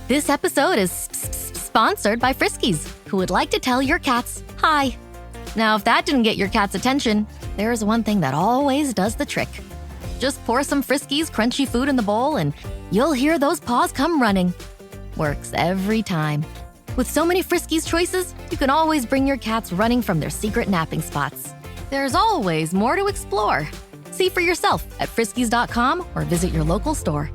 This episode is sponsored by Friskies, who would like to tell your cats hi. Now, if that didn't get your cat's attention, there is one thing that always does the trick. Just pour some Friskies crunchy food in the bowl and you'll hear those paws come running. Works every time. With so many Friskies choices, you can always bring your cats running from their secret napping spots. There's always more to explore. See for yourself at friskies.com or visit your local store.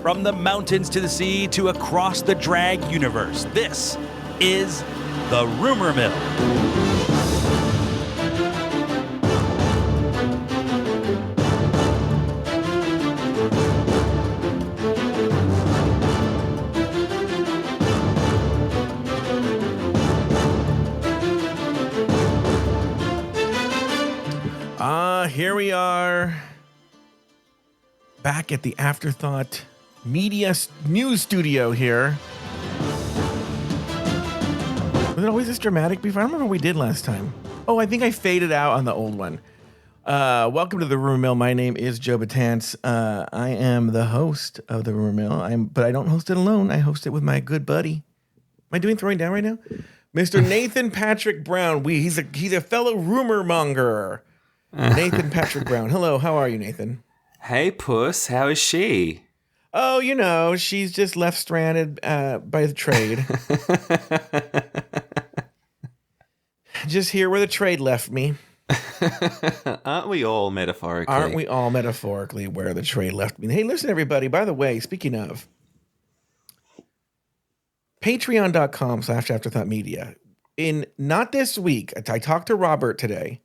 From the mountains to the sea to across the drag universe, this is the Rumor Mill. Here we are, back at the Afterthought Media News Studio here. Was it always this dramatic before? I don't remember what we did last time. Oh, I think I faded out on the old one. Welcome to the Rumor Mill. My name is Joe Betance. I am the host of the Rumor Mill, but I don't host it alone. I host it with my good buddy. Am I doing throwing down right now? Mr. Nathan Patrick Brown. He's a fellow rumor monger. Nathan Patrick Brown. Hello, how are you, Nathan? Hey, Puss. How is she? Oh, you know, she's just left stranded by the trade. Just here where the trade left me. Aren't we all metaphorically? Aren't we all metaphorically where the trade left me? Hey, listen, everybody. By the way, speaking of, patreon.com/afterthoughtmedia. Not this week. I talked to Robert today.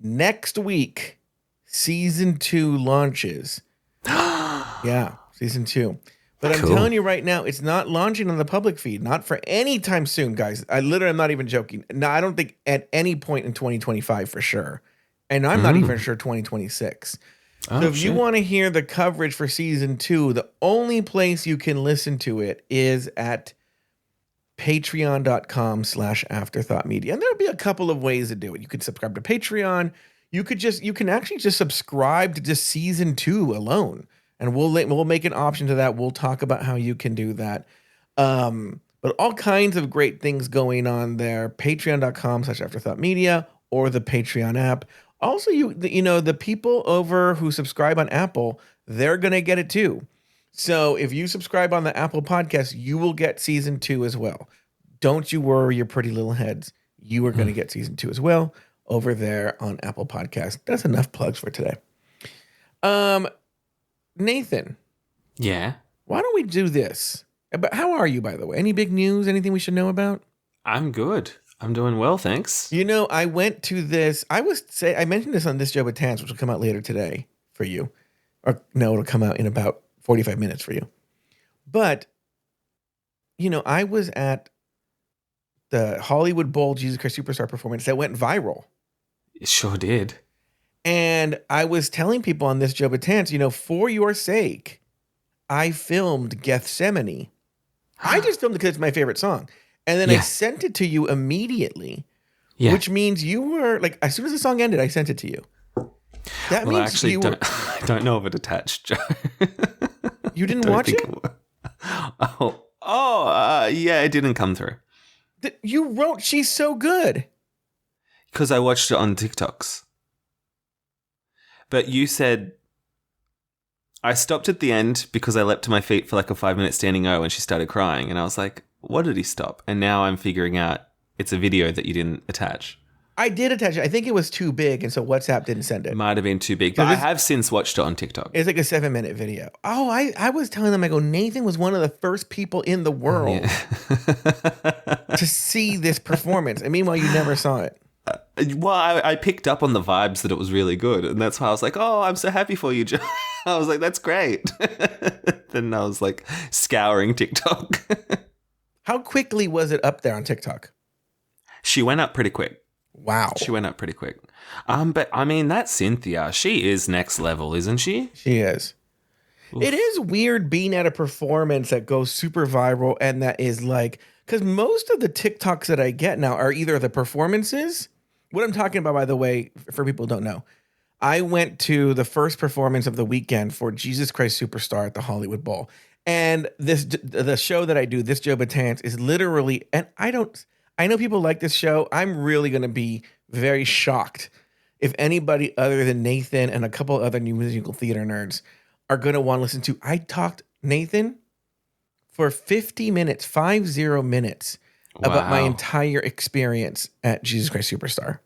Next week, season 2 launches. Yeah, season 2. But I'm telling you right now, it's not launching on the public feed. Not for any time soon, guys. I'm not even joking. No, I don't think at any point in 2025 for sure. And I'm not even sure 2026. So if you want to hear the coverage for season 2, the only place you can listen to it is at patreon.com/afterthoughtmedia. And there'll be a couple of ways to do it. You could subscribe to Patreon. You can actually just subscribe to just season 2 alone. And we'll make an option to that. We'll talk about how you can do that. But all kinds of great things going on there. Patreon.com/afterthoughtmedia or the Patreon app. Also, the people over who subscribe on Apple, they're going to get it too. So if you subscribe on the Apple podcast, you will get season 2 as well. Don't you worry your pretty little heads. You are going to get season 2 as well over there on Apple Podcast. That's enough plugs for today. Nathan. Yeah? Why don't we do this? But how are you, by the way? Any big news? Anything we should know about? I'm good. I'm doing well, thanks. You know, I went to this. I mentioned this on This Joe Betance, which will come out later today for you. Or no, it'll come out in about 45 minutes for you. But, you know, I was at the Hollywood Bowl Jesus Christ Superstar performance that went viral. It sure did. And I was telling people on This Joe Betance, you know, for your sake, I filmed Gethsemane. I just filmed it because it's my favorite song. And then I sent it to you immediately, which means you were, like, as soon as the song ended, I sent it to you. That means actually, I don't know if it attached, Joe. You didn't watch it? Yeah, it didn't come through. You wrote, she's so good. Because I watched it on TikToks. But you said, I stopped at the end because I leapt to my feet for like a 5-minute standing O when she started crying. And I was like, what did he stop? And now I'm figuring out it's a video that you didn't attach. I did attach it. I think it was too big, and so WhatsApp didn't send it. Might have been too big, but I have since watched it on TikTok. It's like a 7-minute video. Oh, I was telling them, I go, Nathan was one of the first people in the world to see this performance. And meanwhile, you never saw it. Well, I picked up on the vibes that it was really good. And that's why I was like, oh, I'm so happy for you, Joe. I was like, that's great. Then I was like scouring TikTok. How quickly was it up there on TikTok? She went up pretty quick. Wow. She went up pretty quick. But I mean, that Cynthia, she is next level, isn't she? She is. Oof. It is weird being at a performance that goes super viral and that is like, because most of the TikToks that I get now are either the performances. What I'm talking about, by the way, for people who don't know, I went to the first performance of the weekend for Jesus Christ Superstar at the Hollywood Bowl. And the show that I do, this Joe Betance, is literally, and I know people like this show. I'm really going to be very shocked if anybody other than Nathan and a couple other new musical theater nerds are going to want to listen to. I talked Nathan for 50 minutes, 50 minutes about my entire experience at Jesus Christ Superstar.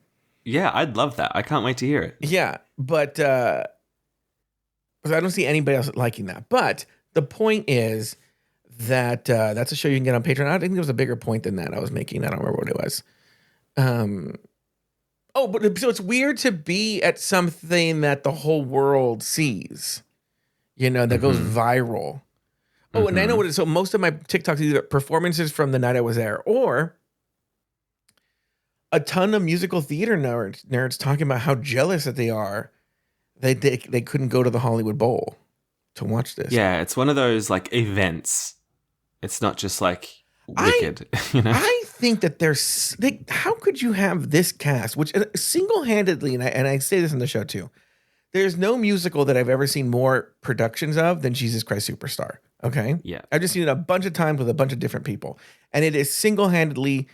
Yeah, I'd love that. I can't wait to hear it. Yeah, but I don't see anybody else liking that. But the point is that that's a show you can get on Patreon. I think there was a bigger point than that I was making. I don't remember what it was. But so it's weird to be at something that the whole world sees, that goes viral. Oh, and I know what it is. So most of my TikToks are either performances from the night I was there or a ton of musical theater nerds talking about how jealous that they are they couldn't go to the Hollywood Bowl to watch this. Yeah, it's one of those like events. It's not just like Wicked. I think that there's how could you have this cast, which single-handedly, and I say this in the show too, there's no musical that I've ever seen more productions of than Jesus Christ Superstar. Okay? Yeah. I've just seen it a bunch of times with a bunch of different people. And it is single-handedly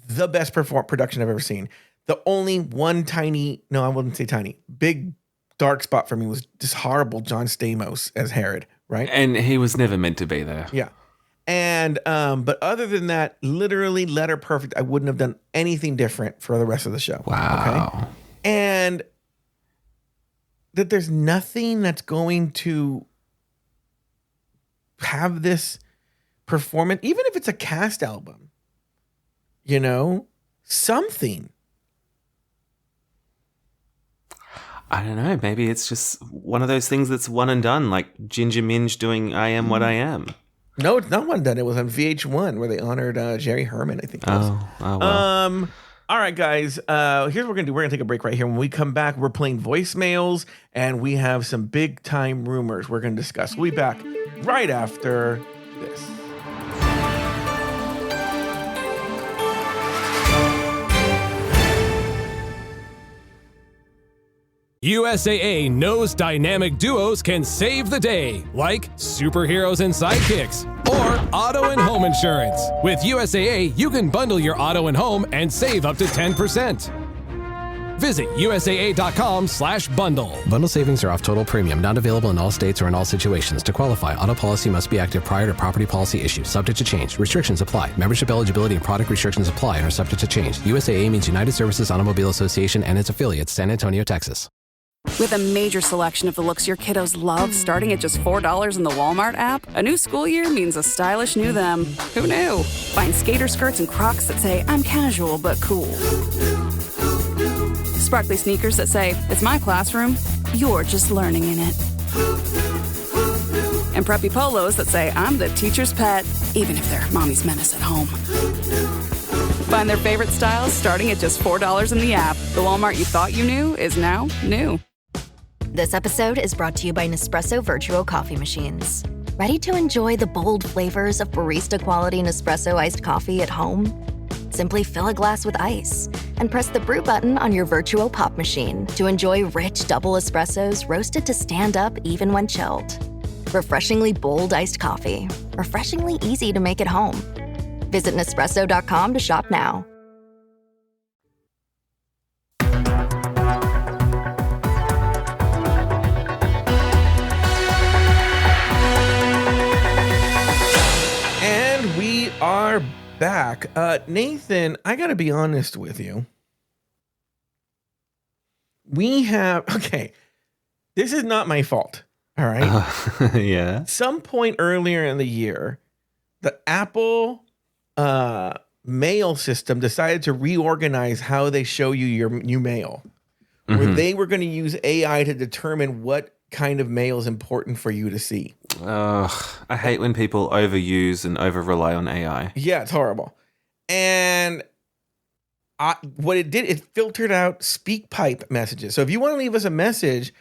the best production I've ever seen. The only one I wouldn't say tiny, big dark spot for me was this horrible John Stamos as Herod, right? And he was never meant to be there. Yeah. And but other than that, literally letter perfect. I wouldn't have done anything different for the rest of the show. Wow. Okay? And that there's nothing that's going to have this performance, even if it's a cast album, something. I don't know. Maybe it's just one of those things that's one and done, like Ginger Minge doing I Am What I Am. No, it's not one and done. It was on VH1 where they honored Jerry Herman, I think it was. Oh, well. All right, guys. Here's what we're going to do. We're going to take a break right here. When we come back, we're playing voicemails, and we have some big-time rumors we're going to discuss. We'll be back right after this. USAA knows dynamic duos can save the day, like superheroes and sidekicks, or auto and home insurance. With USAA, you can bundle your auto and home and save up to 10%. Visit USAA.com/bundle. Bundle savings are off total premium, not available in all states or in all situations. To qualify, auto policy must be active prior to property policy issue, subject to change. Restrictions apply. Membership eligibility and product restrictions apply and are subject to change. USAA means United Services Automobile Association and its affiliates, San Antonio, Texas. With a major selection of the looks your kiddos love, starting at just $4 in the Walmart app, a new school year means a stylish new them. Who knew? Find skater skirts and Crocs that say, I'm casual but cool. Sparkly sneakers that say, it's my classroom, you're just learning in it. And preppy polos that say, I'm the teacher's pet, even if they're mommy's menace at home. Find their favorite styles starting at just $4 in the app. The Walmart you thought you knew is now new. This episode is brought to you by Nespresso Virtual Coffee Machines. Ready to enjoy the bold flavors of barista-quality Nespresso iced coffee at home? Simply fill a glass with ice and press the brew button on your virtual pop machine to enjoy rich double espressos roasted to stand up even when chilled. Refreshingly bold iced coffee. Refreshingly easy to make at home. Visit Nespresso.com to shop now. And we are back. Nathan, I got to be honest with you. Okay, this is not my fault. All right. Yeah. Some point earlier in the year, the Apple mail system decided to reorganize how they show you your new mail. Where they were going to use AI to determine what kind of mail is important for you to see. I hate when people overuse and over-rely on AI. Yeah, it's horrible. And what it did, it filtered out SpeakPipe messages. So if you want to leave us a message,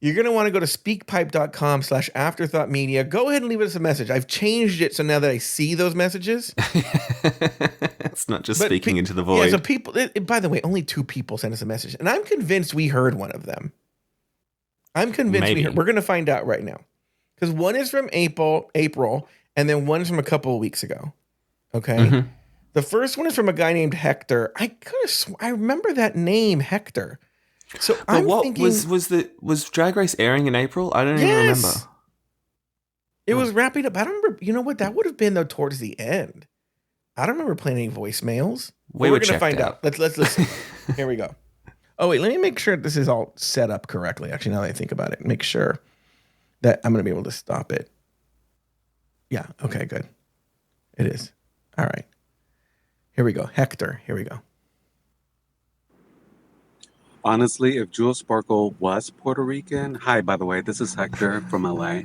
you're going to want to go to speakpipe.com/afterthoughtmedia. Go ahead and leave us a message. I've changed it so now that I see those messages. It's not just speaking into the void. Yeah, so people, by the way, only 2 people sent us a message. And I'm convinced we heard one of them. I'm convinced Maybe. we're going to find out right now. Because one is from April, and then one is from a couple of weeks ago. Okay? Mm-hmm. The first one is from a guy named Hector. I remember that name, Hector. So But I'm what thinking... was Drag Race airing in April? I don't even remember. It was wrapping up. I don't remember. You know what? That would have been, though, towards the end. I don't remember playing any voicemails. We We're were going to find checked out. Let's listen. Here we go. Oh, wait. Let me make sure this is all set up correctly. Actually, now that I think about it, make sure that I'm going to be able to stop it. Yeah. Okay, good. It is. All right. Here we go. Hector. Here we go. Honestly, if Jewel Sparkle was Puerto Rican, hi, by the way, this is Hector from LA.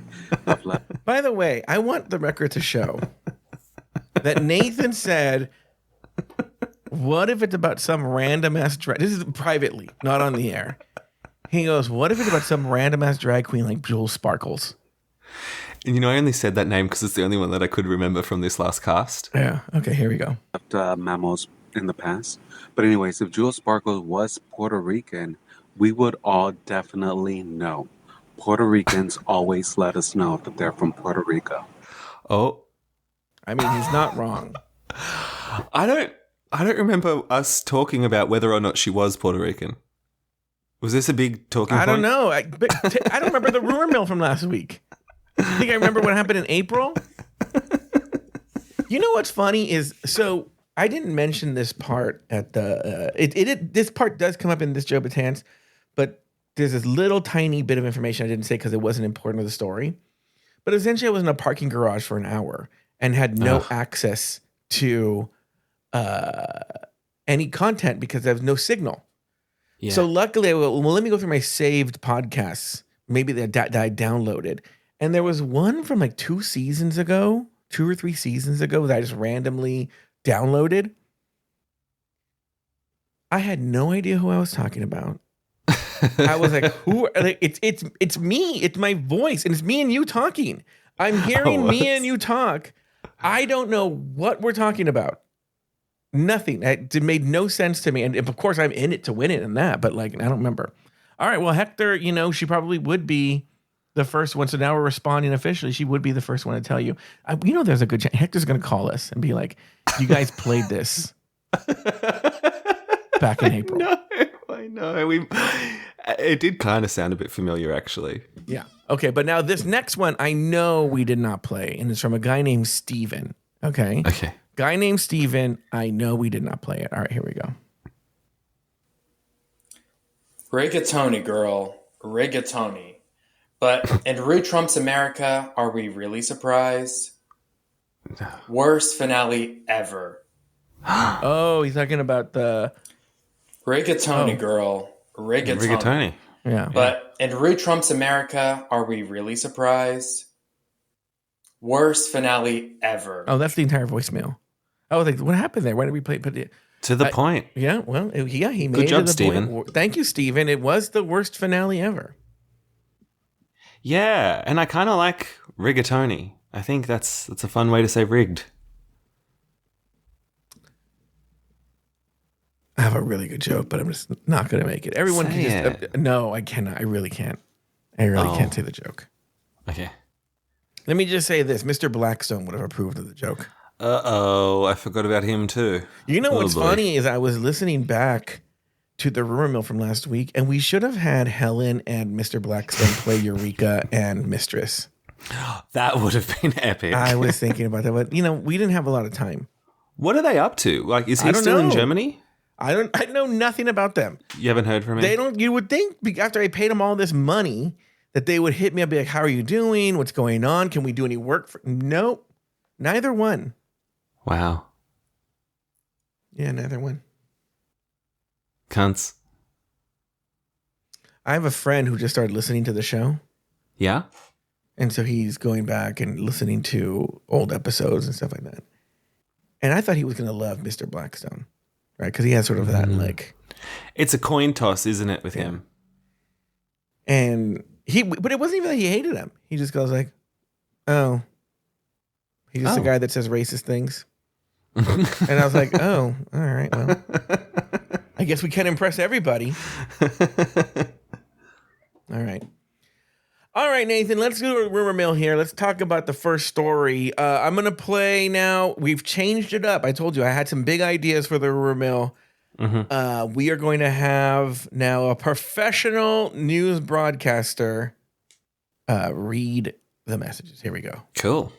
By the way, I want the record to show that Nathan said, what if it's about some random ass drag? This is privately, not on the air. He goes, what if it's about some random ass drag queen like Jewel Sparkles? And you know, I only said that name because it's the only one that I could remember from this last cast. Yeah. Okay, here we go. Memos in the past. But anyways, if Jewel Sparkle was Puerto Rican, we would all definitely know. Puerto Ricans always let us know that they're from Puerto Rico. Oh, I mean, he's not wrong. I don't remember us talking about whether or not she was Puerto Rican. Was this a big talking point? I don't know. I don't remember the rumor mill from last week. You think I remember what happened in April? You know what's funny is, so I didn't mention this part at the, this part does come up in this Joe Betance, but there's this little tiny bit of information I didn't say because it wasn't important to the story. But essentially I was in a parking garage for an hour and had no access to any content because there was no signal. Yeah. So luckily, let me go through my saved podcasts, maybe that I downloaded. And there was one from like 2 or 3 seasons ago that I just randomly downloaded. I had no idea who I was talking about. I was like, "Who? Like, it's me. It's my voice, and it's me and you talking. I'm hearing me and you talk. I don't know what we're talking about. Nothing. It made no sense to me. And of course, I'm in it to win it and that, but like, I don't remember. All right. Well, Hector, you know, she probably would be the first one. So now we're responding officially. She would be the first one to tell you. You know, there's a good chance Hector's going to call us and be like, "You guys played this back in April." I know. It did kind of sound a bit familiar, actually. Yeah. Okay. But now this next one, I know we did not play, and it's from a guy named Steven. Okay. Okay. Guy named Steven. I know we did not play it. All right. Here we go. Rigatoni, girl. Rigatoni. But in Rue Trump's America, are we really surprised? Worst finale ever. Oh, he's talking about the Rigatoni, girl. Rigatoni. Yeah. But in Rue Trump's America, are we really surprised? Worst finale ever. Oh, that's the entire voicemail. Oh, like, what happened there? Why did we play? To the point. Yeah, well, yeah, he made Good job, it the Steven. point. Thank you, Steven. It was the worst finale ever. Yeah, and I kind of like rigatoni. I think that's a fun way to say rigged. I have a really good joke, but I'm just not going to make it. Everyone Say can just... no, I cannot. I really can't. I really can't say the joke. Okay. Let me just say this. Mr. Blackstone would have approved of the joke. Uh-oh, I forgot about him too. You know what's boy. funny is I was listening back to the rumor mill from last week, and we should have had Helen and Mr. Blackstone play Eureka and Mistress. That would have been epic. I was thinking about that, but we didn't have a lot of time. What are they up to? Like, is he I don't still in know. Germany? I know nothing about them. You haven't heard from him? They don't. You would think after I paid them all this money that they would hit me up, be like, "How are you doing? What's going on? Can we do any work?" Nope, neither one. Wow. Yeah, neither one. Cunts. I have a friend who just started listening to the show, Yeah? and so he's going back and listening to old episodes and stuff like that. And I thought he was going to love Mr. Blackstone, right? Because he has sort of that like. It's a coin toss, isn't it, with him? And but it wasn't even that he hated him. He just goes like, "Oh, he's just a guy that says racist things." And I was like, "Oh, all right. Well, I guess we can't impress everybody." All right. All right, Nathan, let's do a rumor mill here. Let's talk about the first story. I'm going to play now. We've changed it up. I told you I had some big ideas for the rumor mill. We are going to have now a professional news broadcaster read the messages. Here we go. Cool.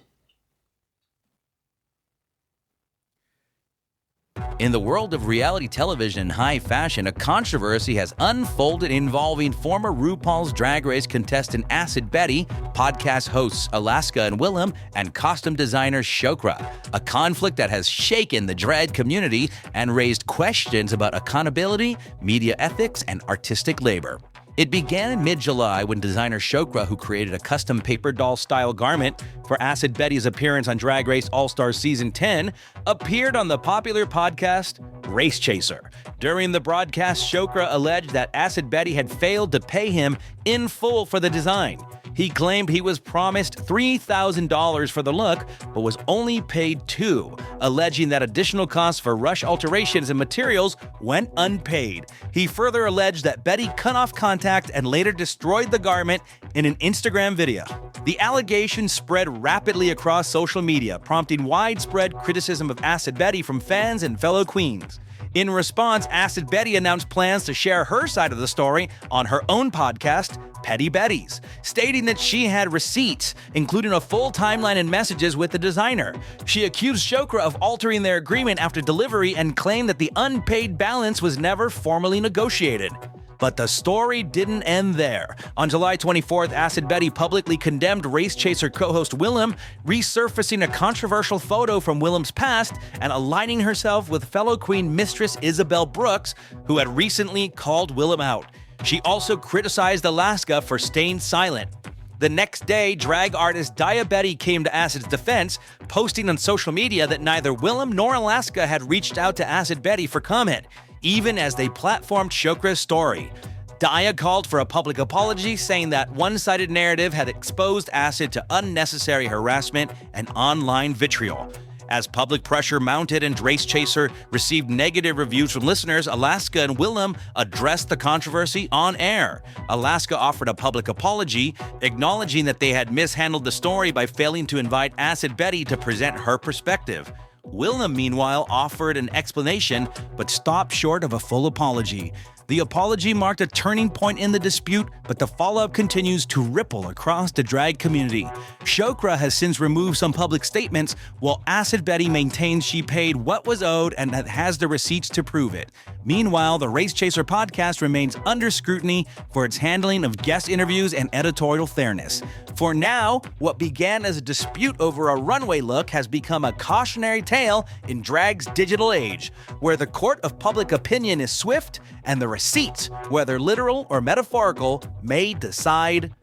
In the world of reality television and high fashion, a controversy has unfolded involving former RuPaul's Drag Race contestant Acid Betty, podcast hosts Alaska and Willam, and costume designer Chokra. A conflict that has shaken the drag community and raised questions about accountability, media ethics, and artistic labor. It began in mid-July when designer Chokra, who created a custom paper doll-style garment for Acid Betty's appearance on Drag Race All-Stars Season 10, appeared on the popular podcast Race Chaser. During the broadcast, Chokra alleged that Acid Betty had failed to pay him in full for the design. He claimed he was promised $3,000 for the look, but was only paid $2,000, alleging that additional costs for rush alterations and materials went unpaid. He further alleged that Betty cut off contact and later destroyed the garment in an Instagram video. The allegations spread rapidly across social media, prompting widespread criticism of Acid Betty from fans and fellow queens. In response, Acid Betty announced plans to share her side of the story on her own podcast, Petty Betties, stating that she had receipts, including a full timeline and messages with the designer. She accused Chokra of altering their agreement after delivery and claimed that the unpaid balance was never formally negotiated. But the story didn't end there. On July 24th, Acid Betty publicly condemned Race Chaser co-host Willam, resurfacing a controversial photo from Willam's past and aligning herself with fellow queen mistress Isabel Brooks, who had recently called Willam out. She also criticized Alaska for staying silent. The next day, drag artist Daya Betty came to Acid's defense, posting on social media that neither Willam nor Alaska had reached out to Acid Betty for comment, even as they platformed Chokra's story. Daya called for a public apology, saying that one-sided narrative had exposed Acid to unnecessary harassment and online vitriol. As public pressure mounted and Race Chaser received negative reviews from listeners, Alaska and Willam addressed the controversy on air. Alaska offered a public apology, acknowledging that they had mishandled the story by failing to invite Acid Betty to present her perspective. Willam, meanwhile, offered an explanation, but stopped short of a full apology. The apology marked a turning point in the dispute, but the fallout continues to ripple across the drag community. Chokra has since removed some public statements, while Acid Betty maintains she paid what was owed and has the receipts to prove it. Meanwhile, the Race Chaser podcast remains under scrutiny for its handling of guest interviews and editorial fairness. For now, what began as a dispute over a runway look has become a cautionary tale in drag's digital age, where the court of public opinion is swift and the receipts, whether literal or metaphorical, may decide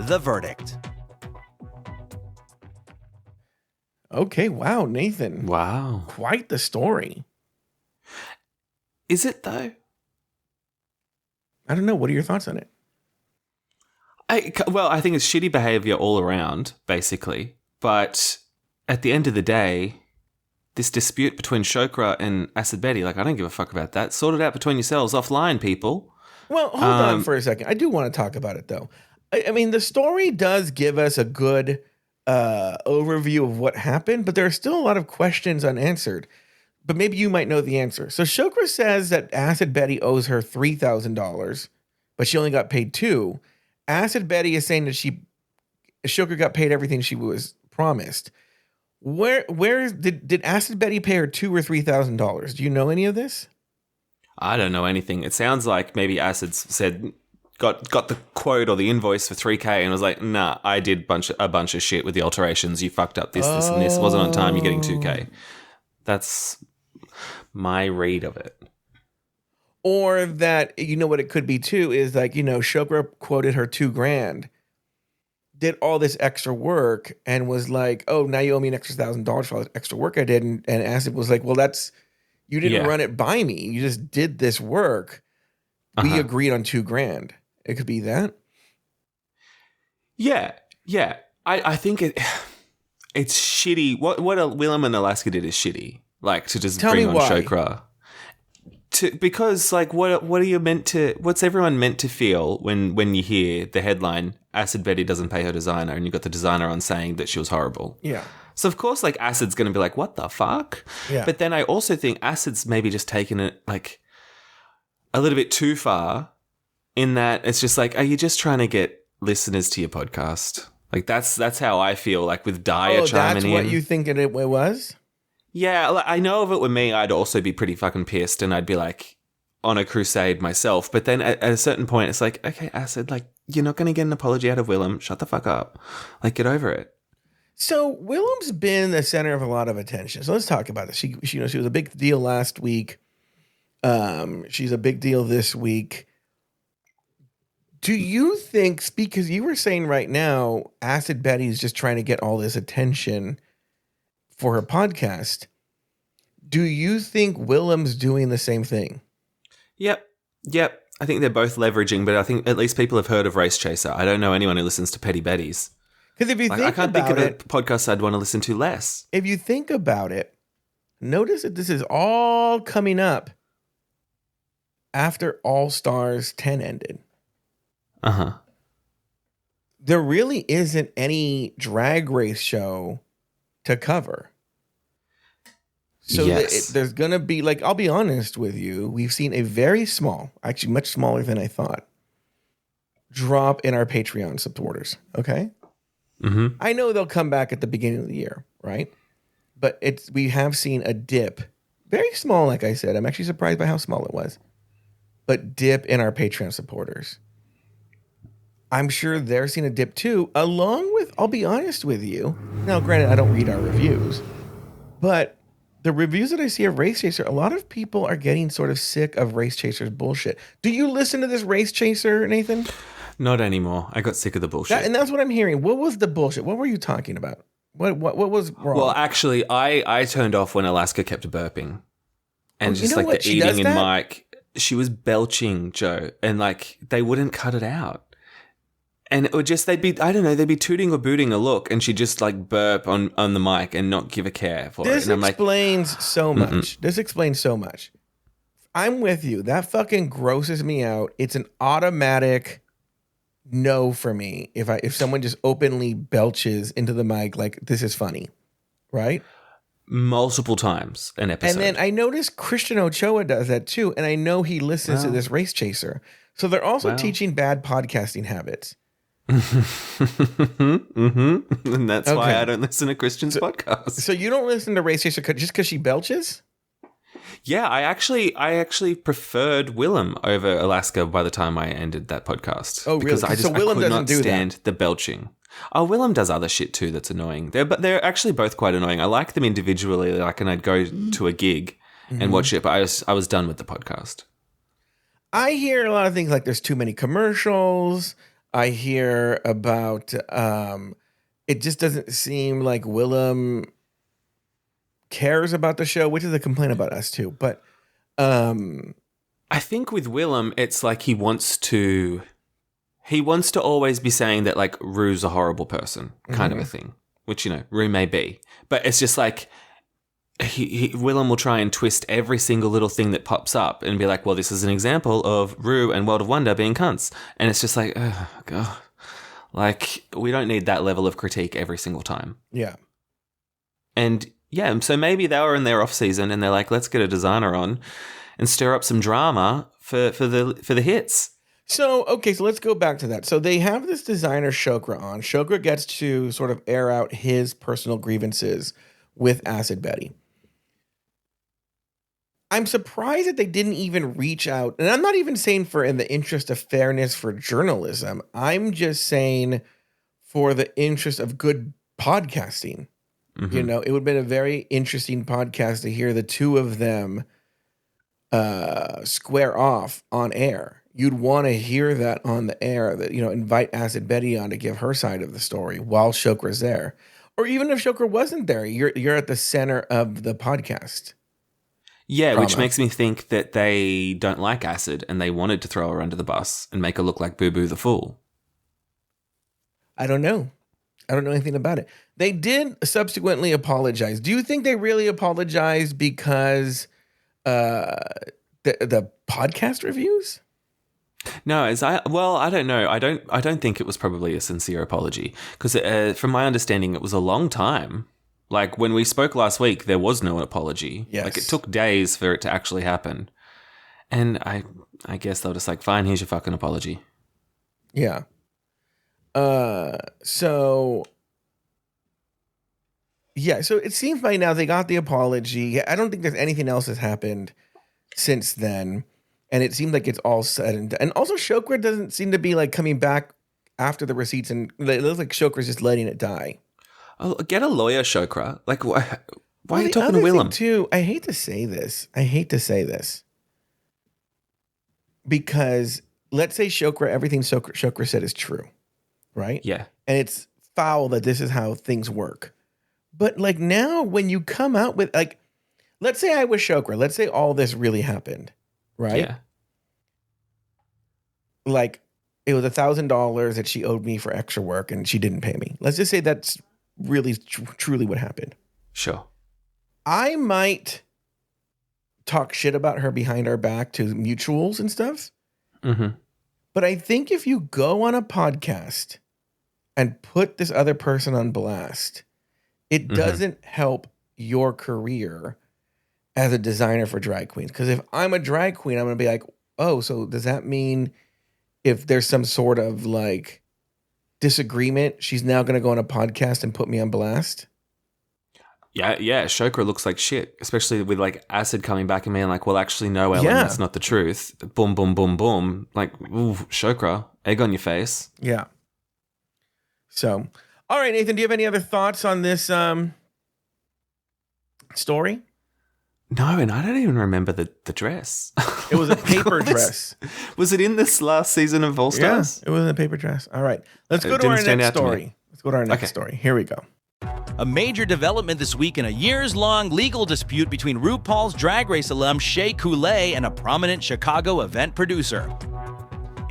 the verdict. Okay, wow, Nathan. Wow. Quite the story. Is it though? I don't know. What are your thoughts on it? I think it's shitty behavior all around, basically. But at the end of the day, this dispute between Chokra and Acid Betty, I don't give a fuck about that. Sort it out between yourselves offline, people. Well, hold on for a second. I do want to talk about it, though. I mean, the story does give us a good overview of what happened, but there are still a lot of questions unanswered. But maybe you might know the answer. So Chokra says that Acid Betty owes her $3,000, but she only got paid $2,000. Acid Betty is saying that Chokra got paid everything she was promised. Where did Acid Betty pay her $2,000 or $3,000? Do you know any of this? I don't know anything. It sounds like maybe Acid said got the quote or the invoice for $3,000 and was like, nah, I did a bunch of shit with the alterations. You fucked up this, and this. It wasn't on time. You're getting $2,000. That's my read of it. Or that, you know what it could be too, is Chokra quoted her $2,000, did all this extra work and was like, oh, now you owe me an extra $1,000 for all this extra work I did. And Acid was like, well, you didn't run it by me. You just did this work. We agreed on $2,000. It could be that. Yeah. I think it's shitty. What Willam and Alaska did is shitty. To just bring on Chokra. Because like what are you meant to? What's everyone meant to feel when you hear the headline "Acid Betty doesn't pay her designer" and you got the designer on saying that she was horrible? Yeah. So of course, like Acid's going to be like, "What the fuck?" Yeah. But then I also think Acid's maybe just taken it like a little bit too far. In that it's just like, are you just trying to get listeners to your podcast? Like that's how I feel. Like with Dyer chiming in. That's what you think it was? Yeah, like, I know if it were me, I'd also be pretty fucking pissed and I'd be like on a crusade myself. But then at a certain point, it's like, okay, Acid, like you're not going to get an apology out of Willam. Shut the fuck up. Like, get over it. So Willam's been the center of a lot of attention. So let's talk about this. She was a big deal last week. She's a big deal this week. Do you think, because you were saying right now, Acid Betty is just trying to get all this attention for her podcast. Do you think Willam's doing the same thing? Yep. I think they're both leveraging, but I think at least people have heard of Race Chaser. I don't know anyone who listens to Petty Betties. Because if you think I can't about think of it, a podcast I'd want to listen to less. if you think about it, notice that this is all coming up after All Stars 10 ended. Uh-huh. There really isn't any drag race show to cover. So Yes. there's going to be, like, I'll be honest with you, we've seen a very small, actually much smaller than I thought, drop in our Patreon supporters, okay? Mm-hmm. I know they'll come back at the beginning of the year, right? But we have seen a dip, very small, like I said. I'm actually surprised by how small it was. But dip in our Patreon supporters. I'm sure they're seeing a dip too, along with, I'll be honest with you. Now, granted, I don't read our reviews, but the reviews that I see of Race Chaser, a lot of people are getting sort of sick of Race Chaser's bullshit. Do you listen to this Race Chaser, Nathan? Not anymore. I got sick of the bullshit. And that's what I'm hearing. What was the bullshit? What were you talking about? What was wrong? Well, actually, I turned off when Alaska kept burping. And you just know like what? the She does eating in that? mic. She was belching, Joe. And like they wouldn't cut it out. And it would just, they'd be tooting or booting a look and she'd just like burp on the mic and not give a care for it. This And I'm like, explains so much. This explains so much. I'm with you. That fucking grosses me out. It's an automatic no for me if someone just openly belches into the mic like this is funny, right? multiple times an episode. And then I noticed Christian Ochoa does that too, and I know he listens to this Race Chaser. So they're also teaching bad podcasting habits. Mm-hmm. And that's why I don't listen to Christian's podcast. So you don't listen to Race Chaser just because she belches? Yeah, I actually preferred Willam over Alaska by the time I ended that podcast. Oh, really? Because I could not stand the belching. Oh, Willam does other shit too that's annoying. They're actually both quite annoying. I like them individually, and I'd go to a gig and watch it, but I was done with the podcast. I hear a lot of things like there's too many commercials. I hear about it just doesn't seem like Willam cares about the show, which is a complaint about us too. But I think with Willam, it's like he wants to always be saying that like Rue's a horrible person, kind of a thing, which Rue may be, but it's just like Willam will try and twist every single little thing that pops up and be like, well, this is an example of Rue and World of Wonder being cunts, and it's just like, oh god, like we don't need that level of critique every single time. Yeah, and yeah, so maybe they were in their off season and they're like, let's get a designer on and stir up some drama for the hits. So let's go back to that. So they have this designer Chokra on. Chokra gets to sort of air out his personal grievances with Acid Betty. I'm surprised that they didn't even reach out. And I'm not even saying for in the interest of fairness for journalism. I'm just saying for the interest of good podcasting. Mm-hmm. It would have been a very interesting podcast to hear the two of them square off on air. You'd want to hear that on the air, that, invite Acid Betty on to give her side of the story while Chokra's there. Or even if Chokra wasn't there, you're at the center of the podcast. Yeah, drama. Which makes me think that they don't like Acid and they wanted to throw her under the bus and make her look like Boo Boo the Fool. I don't know anything about it. They did subsequently apologize. Do you think they really apologized because they The podcast reviews? No, I don't know. I don't think it was probably a sincere apology because from my understanding, it was a long time. Like when we spoke last week, there was no apology. Yes. Like it took days for it to actually happen. And I guess they were just like, fine, here's your fucking apology. Yeah. So it seems by now they got the apology. I don't think there's anything else that's happened since then. And it seems like it's all said and done. And also Chokra doesn't seem to be like coming back after the receipts, and it looks like Chokra's just letting it die. Oh, get a lawyer, Chokra. Like, why are you talking to Willam? Too, I hate to say this. Because let's say Chokra, everything Chokra said is true, right? Yeah. And it's foul that this is how things work. But like now when you come out with like, let's say I was Chokra. Let's say all this really happened, right? Yeah. Like it was $1,000 that she owed me for extra work and she didn't pay me. Let's just say that's really truly what happened. Sure. I might talk shit about her behind our back to mutuals and stuff. Mm-hmm. But I think if you go on a podcast and put this other person on blast, it doesn't help your career as a designer for drag queens. Because if I'm a drag queen, I'm going to be like, oh, so does that mean if there's some sort of like disagreement, she's now going to go on a podcast and put me on blast? Yeah, Chokra looks like shit, especially with like acid coming back and being like, well, actually, no, Ellen, Yeah. that's not the truth. Boom, boom, boom, boom. Like, ooh, Chokra, egg on your face. Yeah. So, all right, Nathan, do you have any other thoughts on this story? No, and I don't even remember the dress. It was a paper dress. Was it in this last season of All Stars? Yeah, it was in a paper dress. All right, let's It go to didn't our stand next out to me. story. Let's go to our next story. Here we go. A major development this week in a years-long legal dispute between RuPaul's Drag Race alum Shea Couleé and a prominent Chicago event producer.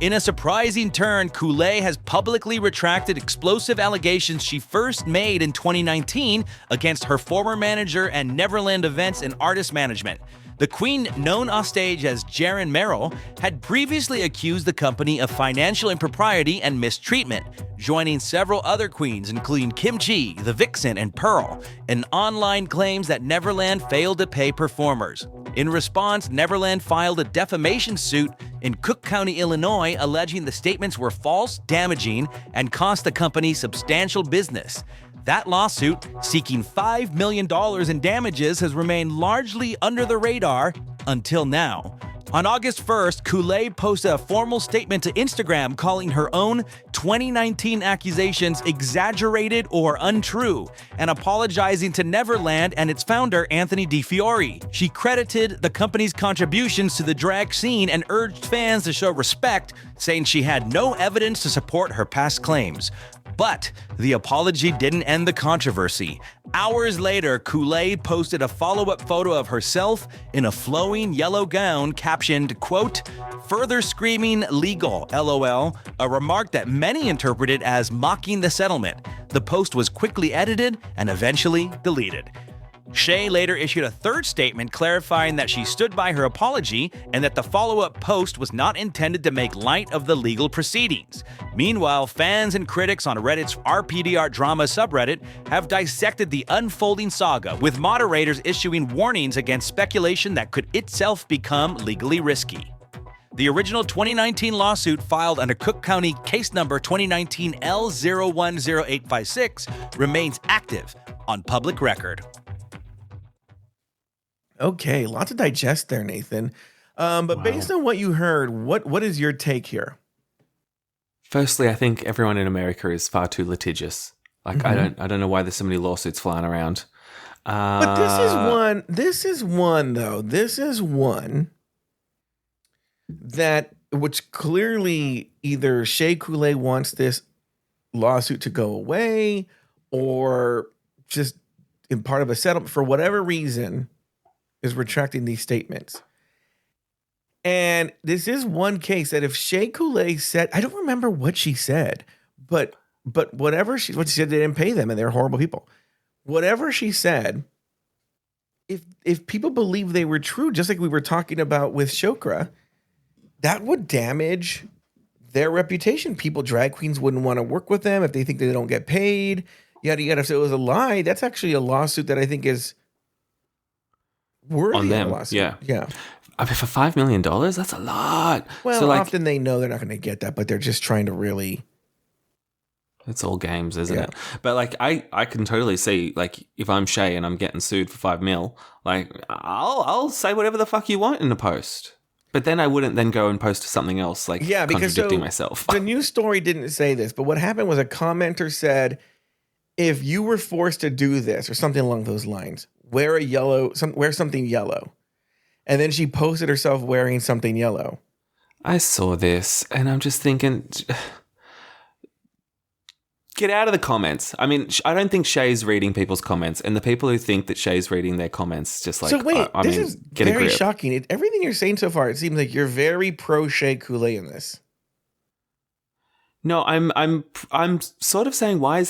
In a surprising turn, Couleé has publicly retracted explosive allegations she first made in 2019 against her former manager and Neverland Events and artist management. The queen, known offstage as Jaren Merrill, had previously accused the company of financial impropriety and mistreatment, joining several other queens, including Kim Chi, The Vixen, and Pearl, in online claims that Neverland failed to pay performers. In response, Neverland filed a defamation suit in Cook County, Illinois, alleging the statements were false, damaging, and cost the company substantial business. That lawsuit, seeking $5 million in damages, has remained largely under the radar until now. On August 1st, Couleé posted a formal statement to Instagram calling her own 2019 accusations exaggerated or untrue, and apologizing to Neverland and its founder, Anthony DiFiore. She credited the company's contributions to the drag scene and urged fans to show respect, saying she had no evidence to support her past claims. But the apology didn't end the controversy. Hours later, Couleé posted a follow-up photo of herself in a flowing yellow gown captioned, quote, "Further screaming legal, LOL," a remark that many interpreted as mocking the settlement. The post was quickly edited and eventually deleted. Shea later issued a third statement clarifying that she stood by her apology and that the follow-up post was not intended to make light of the legal proceedings. Meanwhile, fans and critics on Reddit's RPDR drama subreddit have dissected the unfolding saga, with moderators issuing warnings against speculation that could itself become legally risky. The original 2019 lawsuit filed under Cook County case number 2019 L010856 remains active on public record. Okay, lots to digest there, Nathan. But based on what you heard, what is your take here? Firstly, I think everyone in America is far too litigious. Like I don't know why there's so many lawsuits flying around. But this is one that which clearly either Shea Couleé wants this lawsuit to go away or just in part of a settlement for whatever reason is retracting these statements. And this is one case that if Shea Couleé said, I don't remember what she said, but what she said, they didn't pay them and they're horrible people. Whatever she said if people believe they were true, just like we were talking about with Chokra, that would damage their reputation. Drag queens wouldn't want to work with them if they think they don't get paid. Yada yada. If it was a lie, that's actually a lawsuit that I think is worthy On them, of a lawsuit. yeah. Yeah. I mean, for $5 million, that's a lot. Well, so, like, often they know they're not going to get that, but they're just trying to really. it's all games, isn't it? But like, I can totally see, like, if I'm Shea and I'm getting sued for $5 million, like, I'll say whatever the fuck you want in a post. But then I wouldn't then go and post something else, like, contradicting myself. The news story didn't say this, but what happened was a commenter said, if you were forced to do this or something along those lines, wear something yellow. And then she posted herself wearing something yellow. I saw this and I'm just thinking, get out of the comments. I mean, I don't think Shea's reading people's comments, and the people who think that Shea's reading their comments just like, so wait, this is get a very grip. shocking. Everything you're saying so far, it seems like you're very pro Shea Couleé in this. No, I'm sort of saying, why is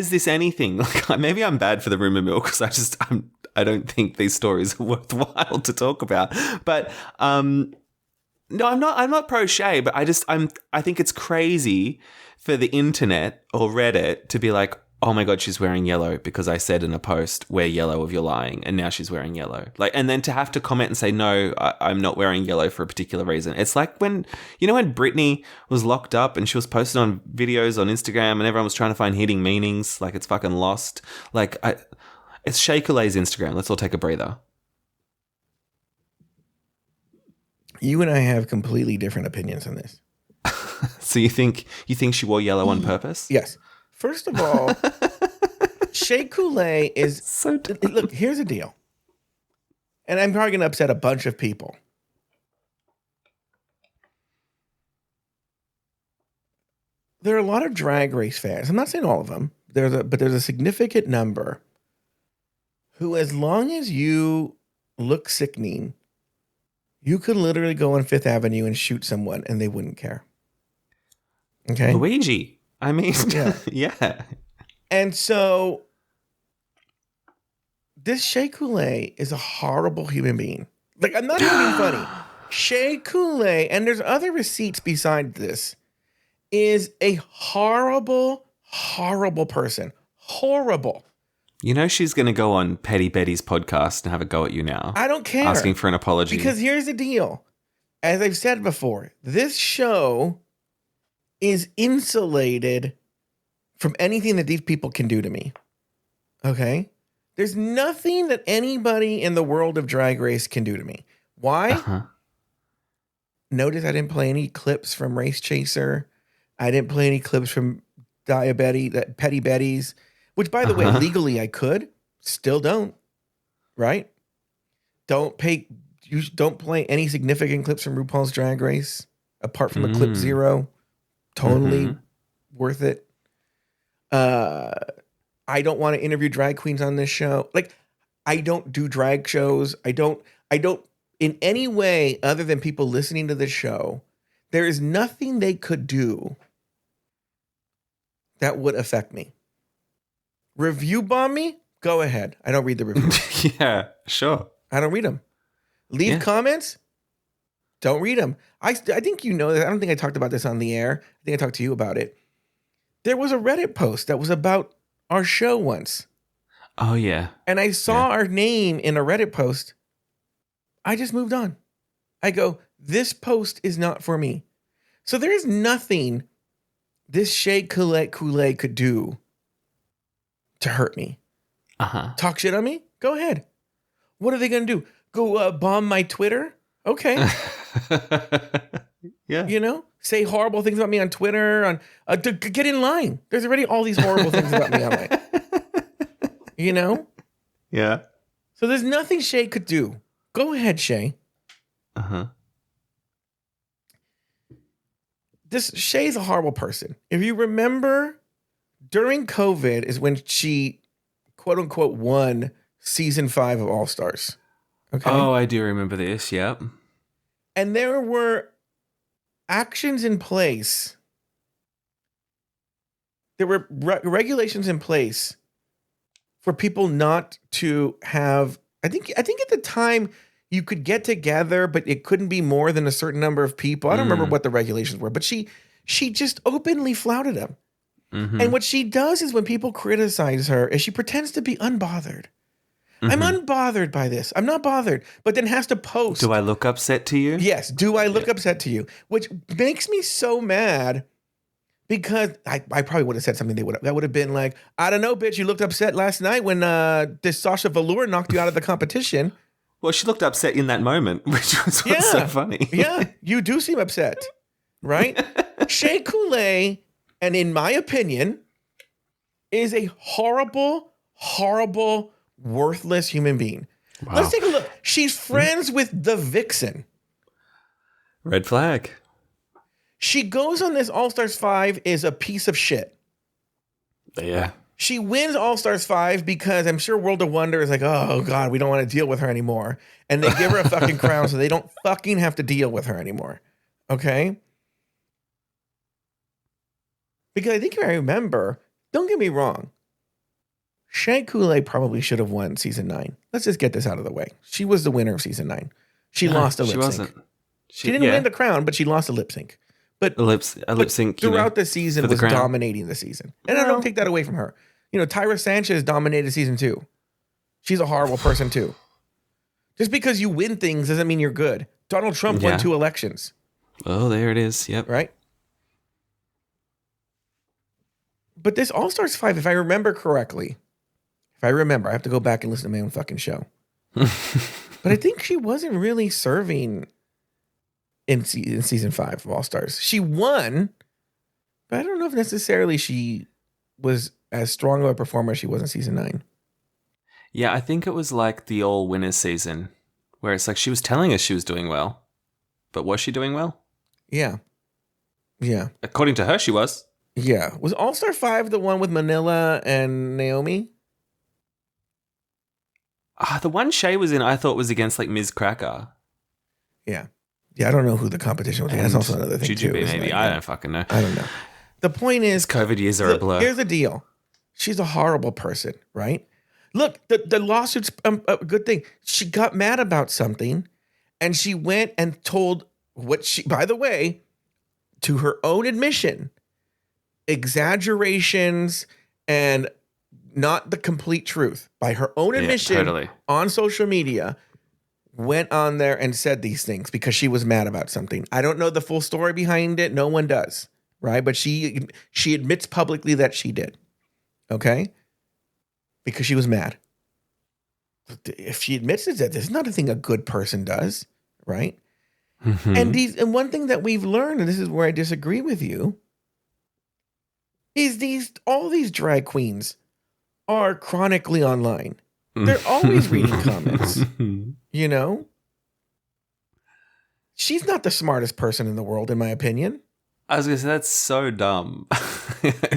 this anything? Like, maybe I'm bad for the rumor mill because I don't think these stories are worthwhile to talk about. But no, I'm not pro Shea, but I think it's crazy for the internet or Reddit to be like, oh my God, she's wearing yellow because I said in a post, wear yellow if you're lying, and now she's wearing yellow. Like, and then to have to comment and say, no, I'm not wearing yellow for a particular reason. It's like when Britney was locked up and she was posting on videos on Instagram and everyone was trying to find hidden meanings, like it's fucking lost. Like, it's Shea Couleé's Instagram. Let's all take a breather. You and I have completely different opinions on this. So you think she wore yellow on purpose? Yes. First of all, Shea Couleé is so dumb. Look, here's the deal. And I'm probably going to upset a bunch of people. There are a lot of Drag Race fans. I'm not saying all of them. But there's a significant number who, as long as you look sickening, you could literally go on Fifth Avenue and shoot someone and they wouldn't care. Okay? Luigi. I mean, yeah. Yeah. And so this Shea Couleé is a horrible human being. Like, I'm not even being funny. Shea Couleé, and there's other receipts besides this, is a horrible, horrible person. Horrible. You know she's going to go on Petty Betty's podcast and have a go at you now. I don't care. Asking for an apology. Because here's the deal. As I've said before, this show is insulated from anything that these people can do to me. Okay? There's nothing that anybody in the world of Drag Race can do to me. Why? Uh-huh. Notice I didn't play any clips from Race Chaser. I didn't play any clips from Petty Betty's, which, by the way, legally I could. Still don't. Right? Don't play any significant clips from RuPaul's Drag Race apart from a clip 0. Totally worth it. I don't want to interview drag queens on this show. Like, I don't do drag shows. I don't in any way other than people listening to this show. There is nothing they could do that would affect me. Review bomb me? Go ahead. I don't read the reviews. Yeah, sure. I don't read them. Leave comments? Don't read them. I think you know that. I don't think I talked about this on the air. I think I talked to you about it. There was a Reddit post that was about our show once. Oh, yeah. And I saw our name in a Reddit post. I just moved on. I go, this post is not for me. So there is nothing this Shea Couleé could do to hurt me. Talk shit on me? Go ahead. What are they going to do? Go bomb my Twitter? Okay. Yeah. You know, say horrible things about me on Twitter. Get in line. There's already all these horrible things about me online. You know? Yeah. So there's nothing Shea could do. Go ahead, Shea. This Shea's a horrible person. If you remember, during COVID is when she, quote unquote, won season 5 of All Stars. Okay. Oh, I do remember this. Yep. And there were actions in place. There were regulations in place for people not to have I think at the time you could get together, but it couldn't be more than a certain number of people. I don't remember what the regulations were, but she just openly flouted him. And what she does is when people criticize her, is she pretends to be unbothered. I'm unbothered by this. I'm not bothered, but then has to post. Do I look upset to you? Yes. Do I look upset to you? Which makes me so mad because I probably would have said something that would have been like, I don't know, bitch, you looked upset last night when this Sasha Velour knocked you out of the competition. Well, she looked upset in that moment, which was what's so funny. Yeah, you do seem upset, right? Shea Couleé, and in my opinion, is a horrible, horrible, worthless human being. Wow. Let's take a look. She's friends with the Vixen. Red flag. She goes on this All-Stars 5 is a piece of shit. Yeah. She wins All-Stars 5 because I'm sure World of Wonder is like, oh God, we don't want to deal with her anymore. And they give her a fucking crown so they don't fucking have to deal with her anymore. Okay? Because I think if I remember, don't get me wrong, Shea Couleé probably should have won season 9. Let's just get this out of the way. She was the winner of season 9. She lost a lip sync. Wasn't. She didn't win the crown, but she lost a lip sync. But a lip sync throughout the season was dominating the season. And I don't take that away from her. Tyra Sanchez dominated season 2. She's a horrible person too. Just because you win things doesn't mean you're good. Donald Trump won 2 elections. Oh, there it is. Yep. Right? But this All-Stars 5, if I remember correctly, I have to go back and listen to my own fucking show. But I think she wasn't really serving in season 5 of All-Stars. She won, but I don't know if necessarily she was as strong of a performer as she was in season 9. Yeah, I think it was like the all winners season where it's like she was telling us she was doing well, but was she doing well? Yeah. Yeah. According to her, she was. Yeah. Was All-Star 5 the one with Manila and Naomi? The one Shea was in, I thought was against like Ms. Cracker. Yeah. Yeah, I don't know who the competition was. That's also another thing too. Maybe. Like, I don't fucking know. I don't know. The point is, COVID years are a blur. Here's the deal. She's a horrible person, right? Look, the lawsuit's a good thing. She got mad about something, and she went and told what she, by the way, to her own admission, exaggerations and not the complete truth. By her own admission on social media, went on there and said these things because she was mad about something. I don't know the full story behind it. No one does, right? But she admits publicly that she did, okay? Because she was mad. If she admits it, there's not a thing a good person does, right? Mm-hmm. And one thing that we've learned, and this is where I disagree with you, is all these drag queens are chronically online. They're always reading comments. She's not the smartest person in the world, in my opinion. I was gonna say that's so dumb.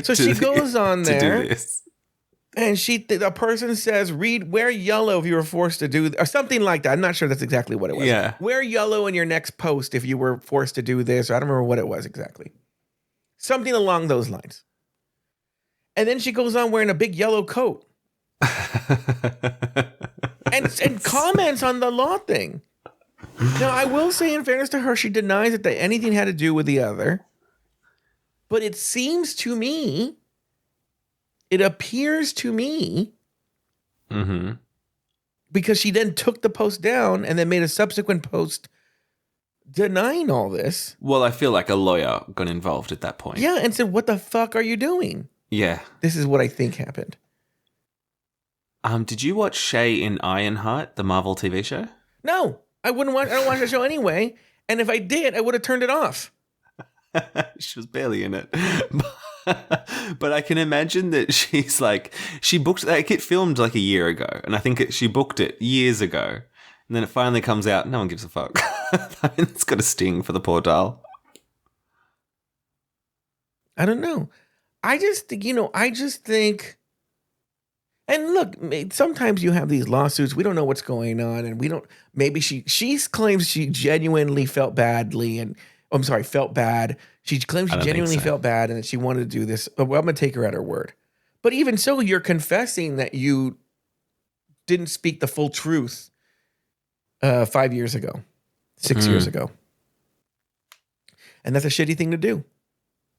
So she goes on there to do this. And a person says, wear yellow if you were forced to do, or something like that. I'm not sure that's exactly what it was. Yeah. Wear yellow in your next post if you were forced to do this. Or I don't remember what it was exactly. Something along those lines. And then she goes on wearing a big yellow coat. and comments on the law thing. Now, I will say, in fairness to her, she denies that anything had to do with the other. But it seems to me, it appears to me, because she then took the post down and then made a subsequent post denying all this. Well, I feel like a lawyer got involved at that point. Yeah, and said, what the fuck are you doing? Yeah. This is what I think happened. Did you watch Shea in Ironheart, the Marvel TV show? No, I wouldn't watch. I don't watch the show anyway. And if I did, I would have turned it off. She was barely in it. But I can imagine that she's like, she booked, like, it filmed like a year ago. And I think she booked it years ago. And then it finally comes out. No one gives a fuck. I mean, it's got a sting for the poor doll. I don't know. I just think, and look, sometimes you have these lawsuits. We don't know what's going on. And maybe she claims she genuinely felt bad. She claims she genuinely felt bad and that she wanted to do this. Well, I'm going to take her at her word. But even so, you're confessing that you didn't speak the full truth 5 years ago, 6 years ago. And that's a shitty thing to do.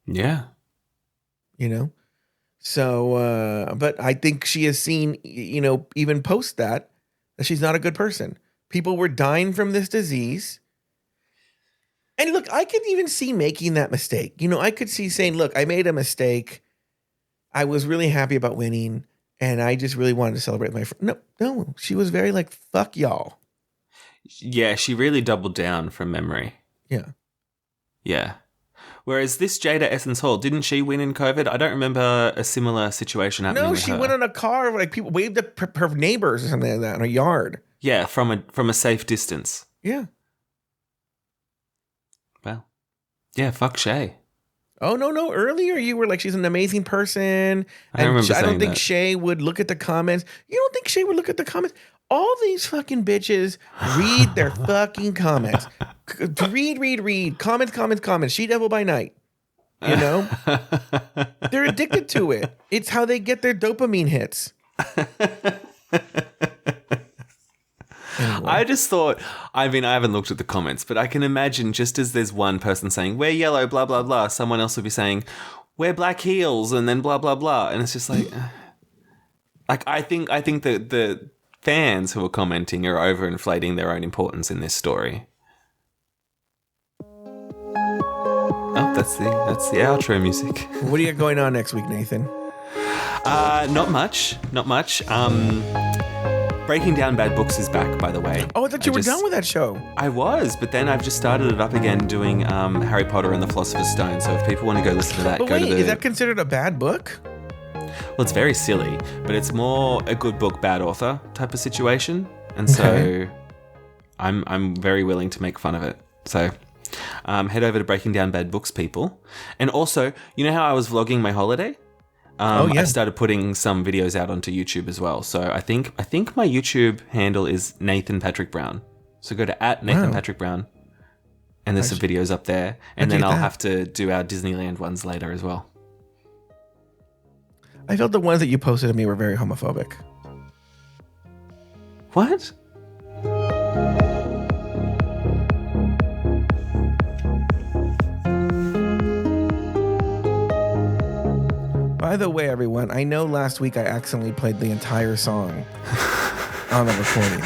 Yeah. You know? So, but I think she has seen, you know, even post that she's not a good person. People were dying from this disease. And look, I could even see making that mistake. You know, I could see saying, look, I made a mistake. I was really happy about winning. And I just really wanted to celebrate my friend. No. She was very like, fuck y'all. Yeah, she really doubled down from memory. Yeah. Yeah. Whereas this Jada Essence Hall, didn't she win in COVID? I don't remember a similar situation happening with her. No, she went in a car, like people waved at her neighbors or something like that in a yard. Yeah, from a safe distance. Yeah. Well, yeah, fuck Shea. Oh, no. Earlier you were like, she's an amazing person. I don't remember I don't saying think that. Shea would look at the comments. You don't think Shea would look at the comments? All these fucking bitches read their fucking comments. Read. Comments. She devil by night. You know? They're addicted to it. It's how they get their dopamine hits. Anyway. I just thought, I mean, I haven't looked at the comments, but I can imagine just as there's one person saying, wear yellow, blah, blah, blah, someone else will be saying, wear black heels, and then blah, blah, blah. And it's just like I think that the fans who are commenting are overinflating their own importance in this story. Oh, that's the outro music. What do you got going on next week, Nathan? Not much. Breaking Down Bad Books is back, by the way. Oh, I thought you were done with that show. I was, but then I've just started it up again doing Harry Potter and the Philosopher's Stone. So if people want to go listen to that, But wait, is that considered a bad book? Well, it's very silly, but it's more a good book, bad author type of situation. And so I'm very willing to make fun of it. So head over to Breaking Down Bad Books, people. And also, you know how I was vlogging my holiday? I started putting some videos out onto YouTube as well. So I think my YouTube handle is Nathan Patrick Brown. So go to @Nathan Patrick Brown, and there's some videos up there. And then I'll have to do our Disneyland ones later as well. I felt the ones that you posted to me were very homophobic. What? By the way, everyone, I know last week I accidentally played the entire song on the recording.